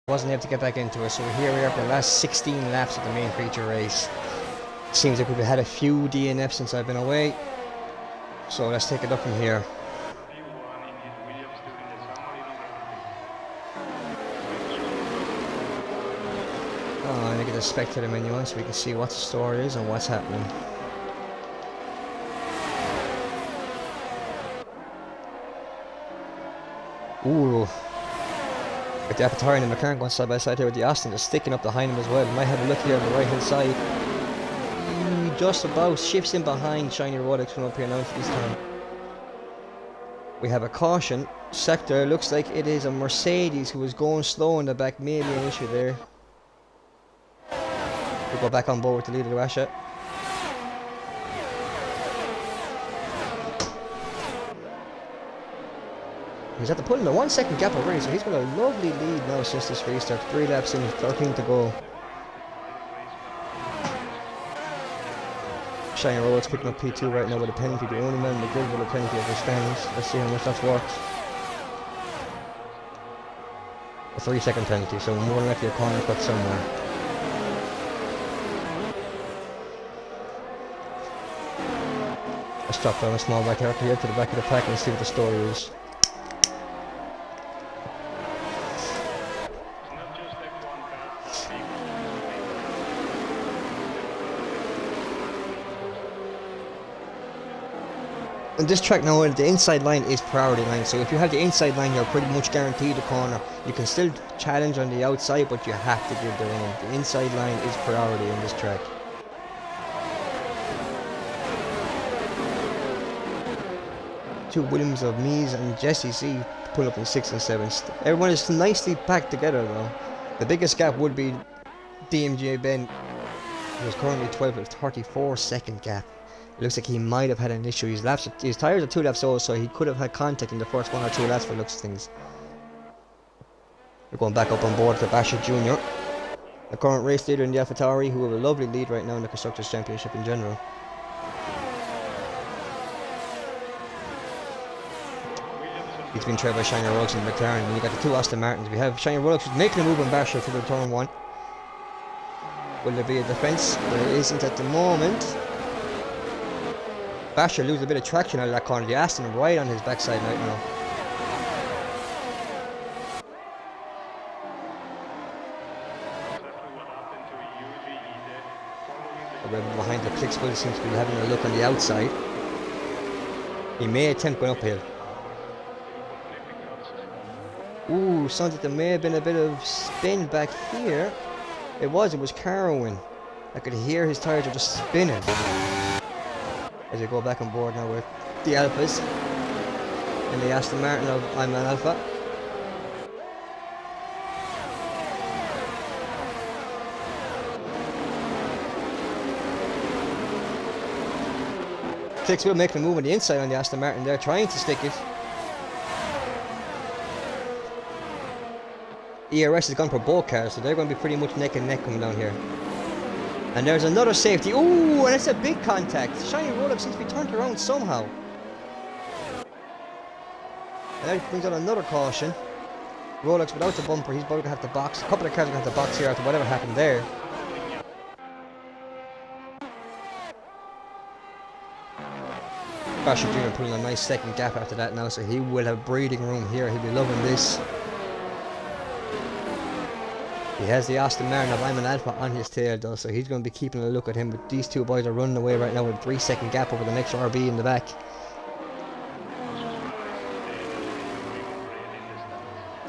Wasn't able to get back into it, so here we are for the last 16 laps of the main feature race. Seems like we've had a few DNFs since I've been away, so let's take it up from here. Oh, and I get the spectator menu on so we can see what the story is and what's happening. Ooh. With the Apatari and the McLaren going side by side here with the Aston just sticking up behind him as well. You might have a look here on the right hand side. He just about shifts in behind Shiny Rolex coming up here now into this turn. We have a caution sector. Looks like it is a Mercedes who was going slow in the back. Maybe an issue there. We'll go back on board with the leader, Russia. He's at the pulling a 1 second gap already, so he's got a lovely lead now since this restart. 3 laps in, 13 to go. Shiny Rolex picking up P2 right now with a penalty. The only man in the grid with a penalty over stands. Let's see how much that's worth. A 3 second penalty, so more than likely a corner cut somewhere. Let's drop down a small back here to the back of the pack and see what the story is. On this track now, the inside line is priority line, so if you have the inside line, you're pretty much guaranteed a corner. You can still challenge on the outside, but you have to give the lane. The inside line is priority on this track. Two Williams of Mies and Jesse C pull up in 6th and 7th. Everyone is nicely packed together though. The biggest gap would be DMJ Ben, who is currently 12 with a 34 second gap. It looks like he might have had an issue. His tires are 2 laps old, so he could have had contact in the first 1 or 2 laps for looks of things. We're going back up on board to Basher Jr., the current race leader in the AlphaTauri, who have a lovely lead right now in the Constructors' Championship in general. He's been trailed by Shiny Rolex and McLaren. And you got the 2 Aston Martins. We have Shiny Rolex who's making a move on Basher for the turn 1. Will there be a defence? There isn't at the moment. Basher loses a bit of traction out of that corner. The Aston right on his backside right now. The rebel behind the clicks will seems to be having a look on the outside. He may attempt going uphill. Ooh, sounds like there may have been a bit of spin back here. It was Carwin. I could hear his tires are just spinning. As we go back on board now with the Alphas and the Aston Martin of I'm an Alpha. Clicks will make the move on the inside on the Aston Martin. They're trying to stick it. ERS has gone for both cars, so they're going to be pretty much neck and neck coming down here. And there's another safety. Ooh, and it's a big contact. Shiny Rolex seems to be turned around somehow. And that brings out another caution. Rolex without the bumper, he's probably going to have to box. A couple of cars are going to have to box here after whatever happened there. Basher Jr. pulling a nice second gap after that now, so he will have breathing room here. He'll be loving this. He has the Aston Martin of I'm an Alpha on his tail though, so he's going to be keeping a look at him. But these 2 boys are running away right now with a 3 second gap over the next RB in the back.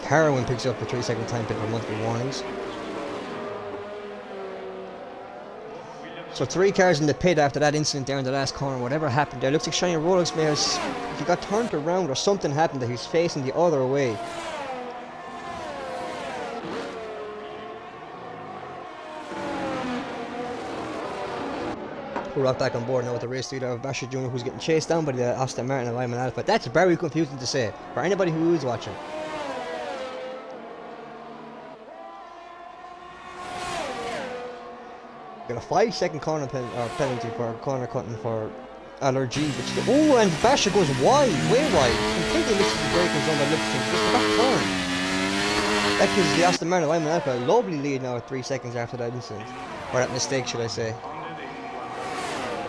Carwin picks up the 3 second time pit for multiple warnings. So 3 cars in the pit after that incident there in the last corner. Whatever happened there, looks like Shiny Rolex may have, he got turned around or something happened that he's facing the other way. We're right back on board now with the race leader of Basher Jr., who's getting chased down by the Aston Martin of I'm an Alpha. That's very confusing to say for anybody who is watching. Got a 5 second corner penalty for corner cutting for LRG. Oh, and Basher goes wide, way wide. Completely misses the break zone by looks just the back turn. That gives the Aston Martin of Imola a lovely lead now at 3 seconds after that incident. Or that mistake, should I say.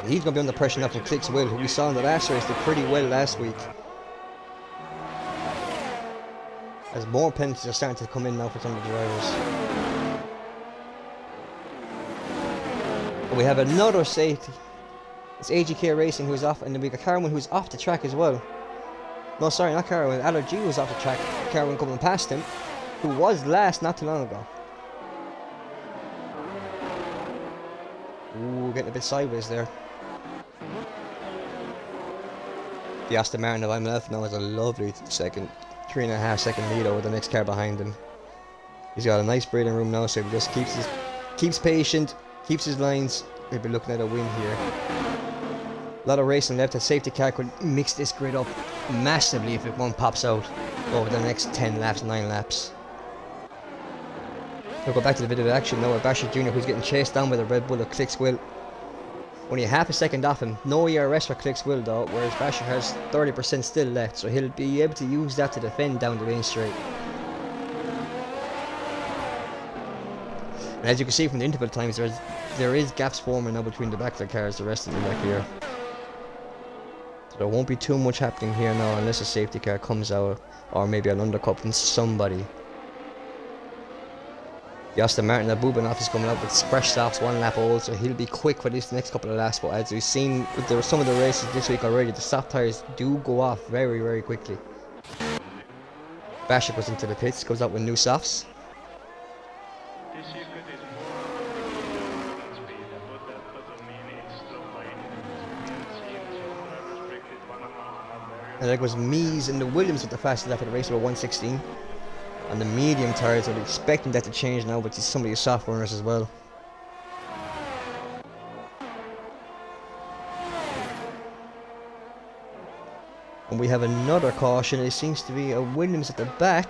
He's going to be under pressure now from Clicks Will, who we saw in the last race did pretty well last week. As more penalties are starting to come in now for some of the drivers. But we have another safety. It's AGK Racing who's off, and then we got Carwin who's off the track as well. No, sorry, not Carwin. LRG was off the track. Carwin coming past him, who was last not too long ago. Ooh, getting a bit sideways there. The Aston Martin of Imola now has a lovely second, 3.5 second lead over the next car behind him. He's got a nice breathing room now, so he just keeps patient, keeps his lines. He'll be looking at a win here. A lot of racing left. A safety car could mix this grid up massively if one pops out over the next 10 laps, 9 laps. We'll go back to the video of action now with Basher Jr., who's getting chased down by the Red Bull of Clicks Will. Only half a second off him. No ERS for Clicks Will though, whereas Basher has 30% still left, so he'll be able to use that to defend down the main straight. And as you can see from the interval times, there is gaps forming now between the back of the cars, the rest of them back here. So there won't be too much happening here now unless a safety car comes out, or maybe an undercut from somebody. The Aston Martin of Bubanoff is coming out with fresh softs, 1 lap old, so he'll be quick for this next couple of laps. But as we've seen with some of the races this week already, the soft tyres do go off very, very quickly. Basher goes into the pits, goes out with new softs. And there goes Mies and the Williams with the fastest lap of the race, about 1:16. On the medium tyres, I'm expecting that to change now with some of these soft runners as well. And we have another caution. It seems to be a Williams at the back,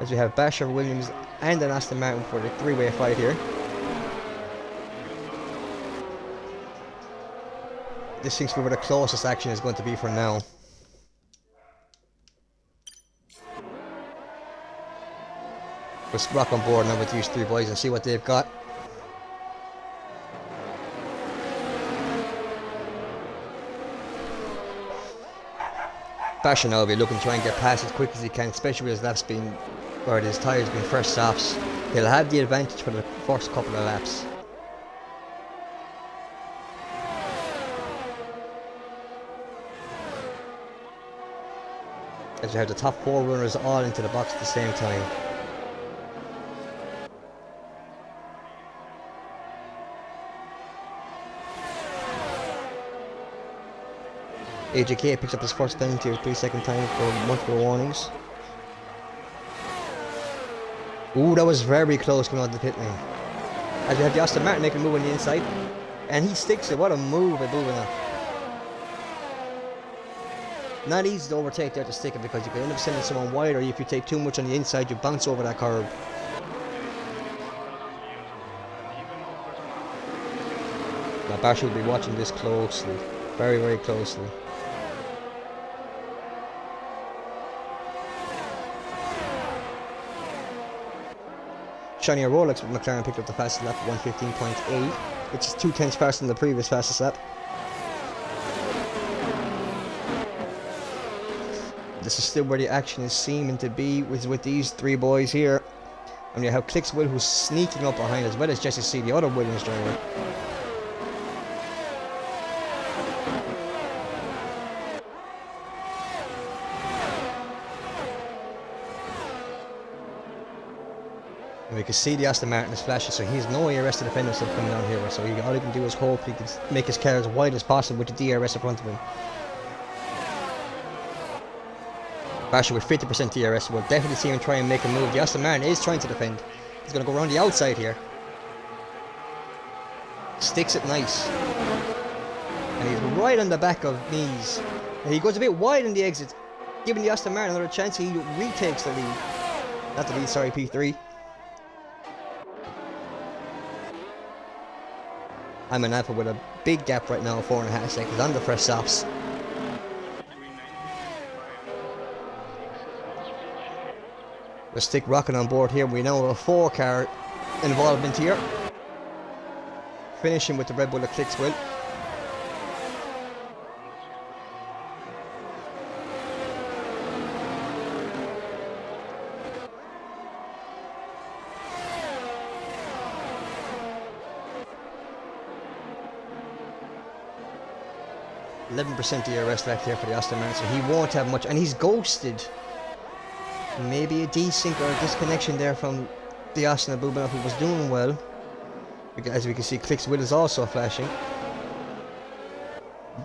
as we have Basher, Williams and an Aston Martin for the 3-way fight here. This seems to be where the closest action is going to be for now. Let's rock on board now with these 3 boys and see what they've got. Basher now will be looking to try and get past as quick as he can, especially with his laps being, or his tyres being fresh softs. He'll have the advantage for the first couple of laps. As you have the top 4 runners all into the box at the same time. AJK picks up his first penalty with 3-second time for multiple warnings. Ooh, that was very close coming out of the pit lane. As you have the Aston Martin making a move on the inside, and he sticks it. What a move by Bubanoff. Not easy to overtake there to stick it, because you can end up sending someone wide, or if you take too much on the inside, you bounce over that curb. Now Basher will be watching this closely, very, very closely. Shiny Rolex with McLaren picked up the fastest lap at 1:15.8, which is 2/10 faster than the previous fastest lap. This is still where the action is seeming to be with these 3 boys here. And you have Clicks Will, who's sneaking up behind, as well as Jesse C, the other Williams driver. And we can see the Aston Martin is flashing, so he's no ERS to defend himself coming down here. So all he can do is hope he can make his car as wide as possible with the DRS in front of him. Basher with 50% DRS will definitely see him try and make a move. The Aston Martin is trying to defend. He's going to go around the outside here. Sticks it nice. And he's right on the back of Mies. And he goes a bit wide in the exit, giving the Aston Martin another chance. He retakes the lead. Not the lead, sorry, P3. I'm an Alpha with a big gap right now, 4.5 seconds on the fresh softs. The stick rocking on board here. We now have a 4-car involvement here. Finishing with the Red Bull at Clicksville. %, DRS left here for the Aston Martin, so he won't have much, and he's ghosted. Maybe a desync or a disconnection there from the Aston Bubana, who was doing well. As we can see, Clicksville is also flashing.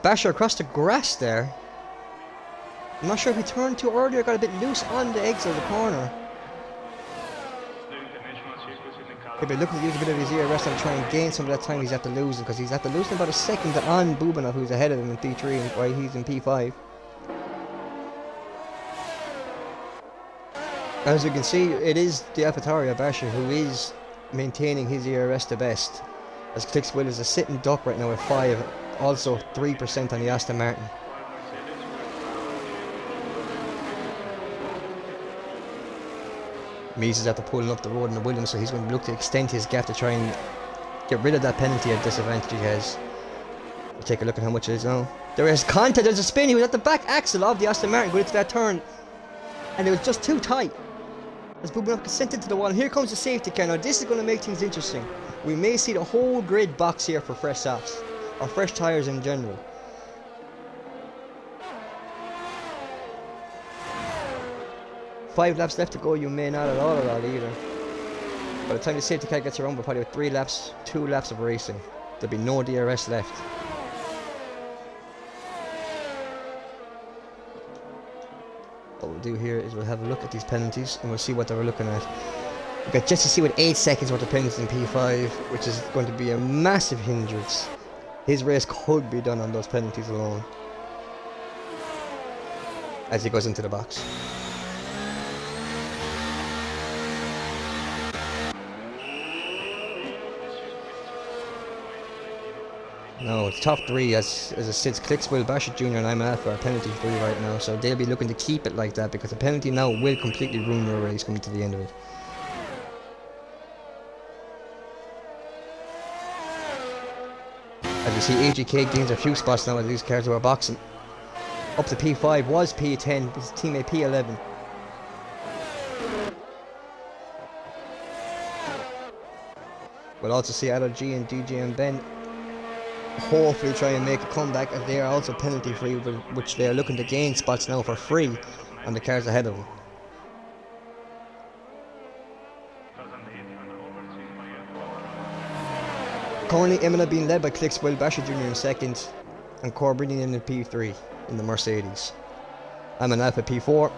Basher across the grass there. I'm not sure if he turned too early or got a bit loose on the exit of the corner. He'll be looking to use a bit of his ERS and try and gain some of that time he's after losing, because he's after losing about a second on Bubana, who's ahead of him in P3 while he's in P5. As you can see, it is the AlphaTauri Basher who is maintaining his ERS the best, as Clicksville is a sitting duck right now at 5, also 3% on the Aston Martin. Mies is after pulling up the road in the Williams, so he's going to look to extend his gap to try and get rid of that penalty at disadvantage he has. We'll take a look at how much it is now. There is contact, there's a spin, he was at the back axle of the Aston Martin going into that turn, and it was just too tight. As Bubana gets sent into the wall, and here comes the safety car. Now this is going to make things interesting. We may see the whole grid box here for fresh softs, or fresh tyres in general. Five laps left to go, you may not at all either. By the time the safety car gets around, we'll probably have 3 laps, 2 laps of racing. There'll be no DRS left. What we'll do here is we'll have a look at these penalties and we'll see what they were looking at. We've got Jesse C with 8 seconds worth of penalties in P5, which is going to be a massive hindrance. His race could be done on those penalties alone, as he goes into the box. No, it's top 3 as it sits. Clicksville, Basher Jr. and I'm Alpha are penalty free right now, so they'll be looking to keep it like that, because a penalty now will completely ruin your race coming to the end of it. As you see, AGK gains a few spots now as these cars were boxing. Up to P5 was P10, his teammate P11. We'll also see LG and DJ and Ben hopefully try and make a comeback, as they are also penalty free, which they are looking to gain spots now for free on the cars ahead of them. Currently Imola being led by Clicksville, Basher Jr. in second, and Corbinian in the P3 in the Mercedes. I'm an Alpha P4,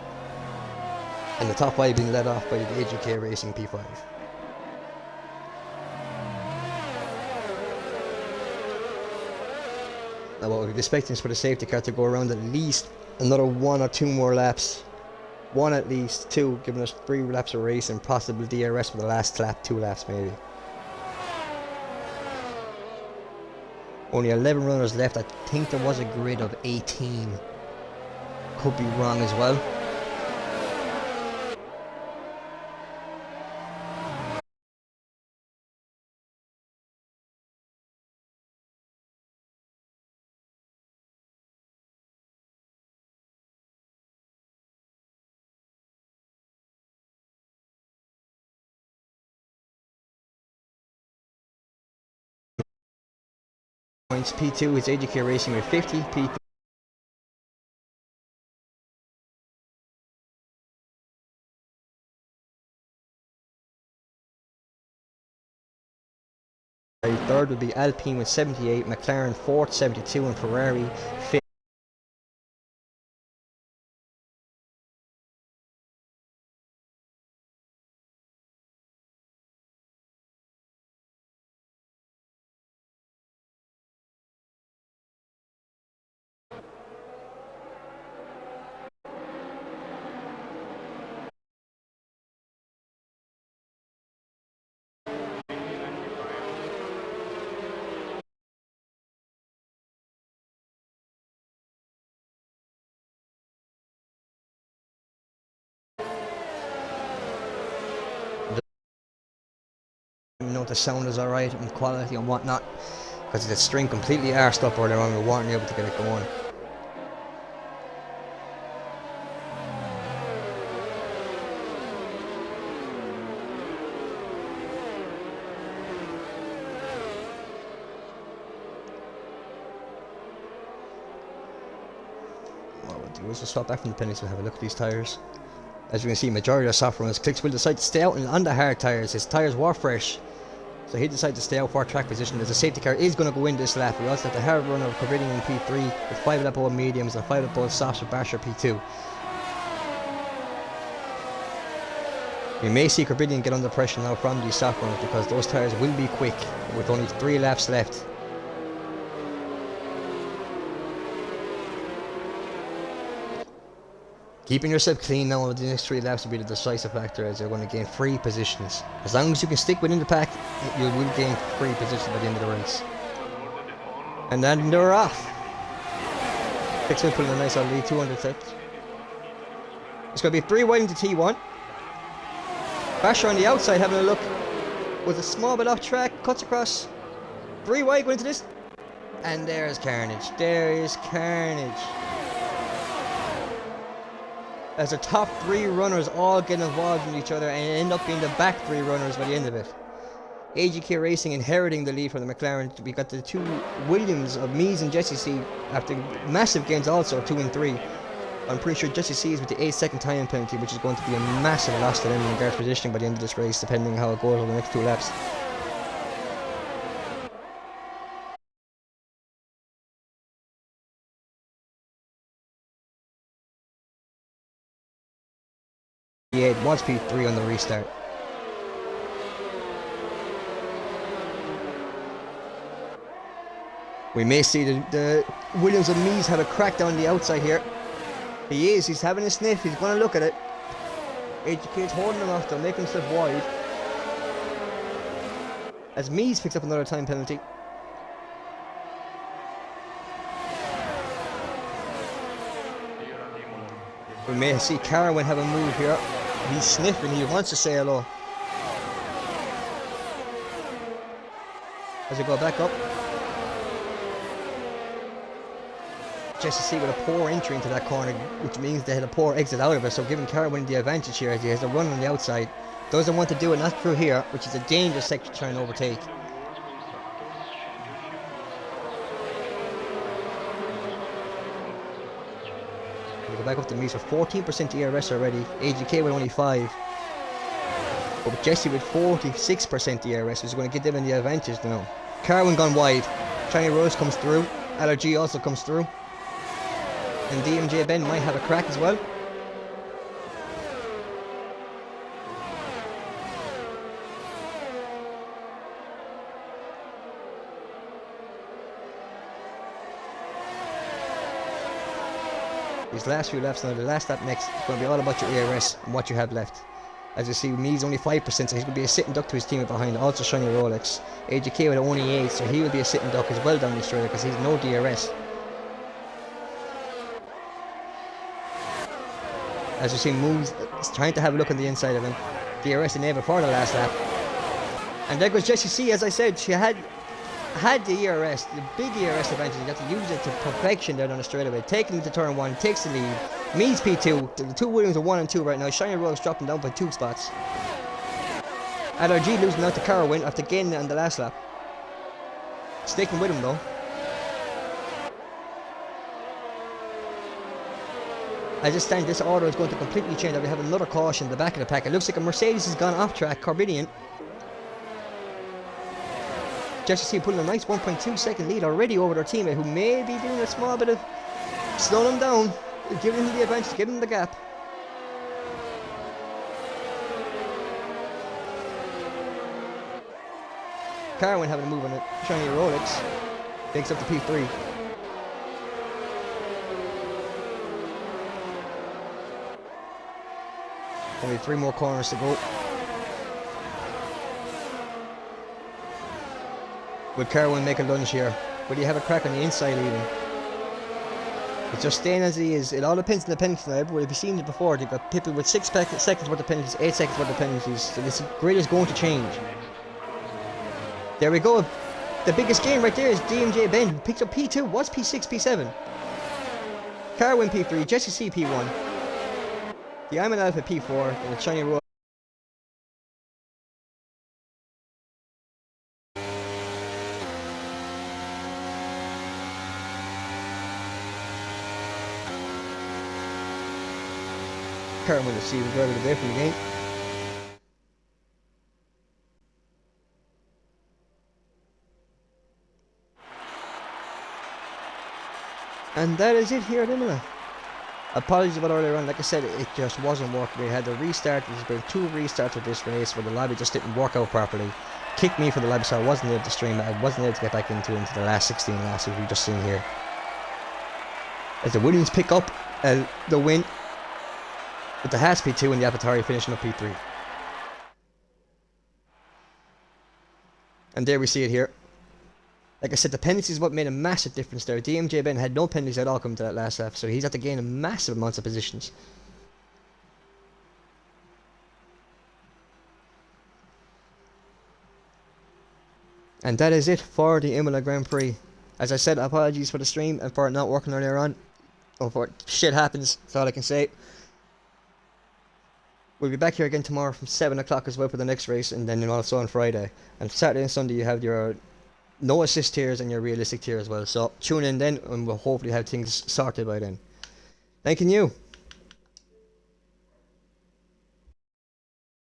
and the top 5 being led off by the AGK Racing P5. Now what we're expecting is for the safety car to go around at least another 1 or 2 more laps. 1 at least, 2, giving us 3 laps of race and possible DRS for the last lap, 2 laps maybe. Only 11 runners left. I think there was a grid of 18. Could be wrong as well. Points. P2 is AGK Racing with 50. P3 third would be Alpine with 78, McLaren fourth 72, and Ferrari fifth. if the sound is alright and quality and whatnot, because the string completely arsed up earlier on. We weren't able to get it going. What we'll do is we'll swap back from the pennies and have a look at these tyres. As you can see, majority of soft runners, Clicks will decide to stay out on the hard tyres. His tyres were fresh, so he decided to stay out for track position. As a safety car is going to go in this lap. We also have the hard runner Corbinian in P3 with 5 lap old mediums and 5 lap old softs with Basher P2. We may see Corbinian get under pressure now from these soft runners because those tyres will be quick with only 3 laps left. Keeping yourself clean now over the next 3 laps will be the decisive factor, as you're going to gain free positions. As long as you can stick within the pack, you will gain free positions by the end of the race. And then they're off. Pixel pulling a nice lead, 200 left. It's going to be 3 wide into T1. Basher on the outside having a look with a small bit off track, cuts across. 3 wide going into this. And there's carnage. There is carnage. As the top 3 runners all get involved in each other and end up being the back 3 runners by the end of it. AGK Racing inheriting the lead from the McLaren. We got the 2 Williams of Mies and Jesse C after massive gains also, 2 and 3. I'm pretty sure Jesse C is with the 8-second time penalty, which is going to be a massive loss to them in regards to positioning by the end of this race, depending on how it goes over the next 2 laps. Yeah, it was P3 on the restart. We may see the Williams and Mies have a crack down the outside here. He's having a sniff, he's going to look at it. AGK is holding him off though, making himself wide. As Mies picks up another time penalty. We may see Carwin have a move here. He's sniffing, he wants to say hello. As we go back up. Jesse C with a poor entry into that corner, which means they had a poor exit out of it, so giving Carwin the advantage here as he has a run on the outside. Doesn't want to do it, not through here, which is a dangerous section to try and overtake. We go back up to Mies with 14% ERS already, AGK with only 5. But with Jesse with 46% ERS, which is going to give them the advantage now. Carwin gone wide, Shiny Rose comes through, LRG also comes through. And DMJ Ben might have a crack as well. These last few laps now, the last lap next, is going to be all about your ERS and what you have left. As you see, Me's only 5%, so he's going to be a sitting duck to his teammate behind, also Shiny Rolex. AGK with only 8, so he will be a sitting duck as well down the straight because he's no DRS. As you see, Moves is trying to have a look on the inside of him. DRS enabled for the last lap. And there goes Jessie C, as I said, she had the ERS, the big ERS advantage. You have to use it to perfection there on the straightaway. Taking it to turn 1, takes the lead. Means P2, the 2 Williams are 1 and 2 right now. Shiny Rose dropping down by 2 spots. LRG losing out to Carwin after gaining it on the last lap. Sticking with him though. As it stands, this order is going to completely change. We have another caution in the back of the pack. It looks like a Mercedes has gone off track. Corbinian. Just to see pulling a nice 1.2 second lead already over their teammate, who may be doing a small bit of slowing him down, giving him the advantage, giving him the gap. Carwin having a move on it. Shiny Rolex takes up to P3. Only 3 more corners to go. Would Carwin make a lunge here? Would he have a crack on the inside even? It's just staying as he is. It all depends on the penalties now. Everybody, we've seen it before. They've got people with 6 seconds worth of penalties, 8 seconds worth of penalties. So this grid is going to change. There we go. The biggest gain right there is DMJ Ben, who picked up P2. What's P6, P7? Carwin P3, Jesse C P1. The Imola Alpha P4, and the Shiny Road. Carwin the C was driver today for the game. And that is it here at Imola. Apologies about earlier on, like I said, it just wasn't working. We had to restart. There's been 2 restarts of this race where the lobby just didn't work out properly. Kicked me from the lobby, so I wasn't able to stream it. I wasn't able to get back into the last 16 laps, as we've just seen here. As the Williams pick up the win, with the Haas P2 and the Apatari finishing up P3. And there we see it here. Like I said, the penalties is what made a massive difference there. DMJ Ben had no penalties at all coming to that last lap, so he's had to gain a massive amounts of positions. And that is it for the Imola Grand Prix. As I said, apologies for the stream and for it not working earlier on. Oh, for shit happens, that's all I can say. We'll be back here again tomorrow from 7 o'clock as well for the next race, and then also on Friday. And Saturday and Sunday you have your no assist tiers and your realistic tier as well. So tune in then and we'll hopefully have things sorted by then. Thanking you.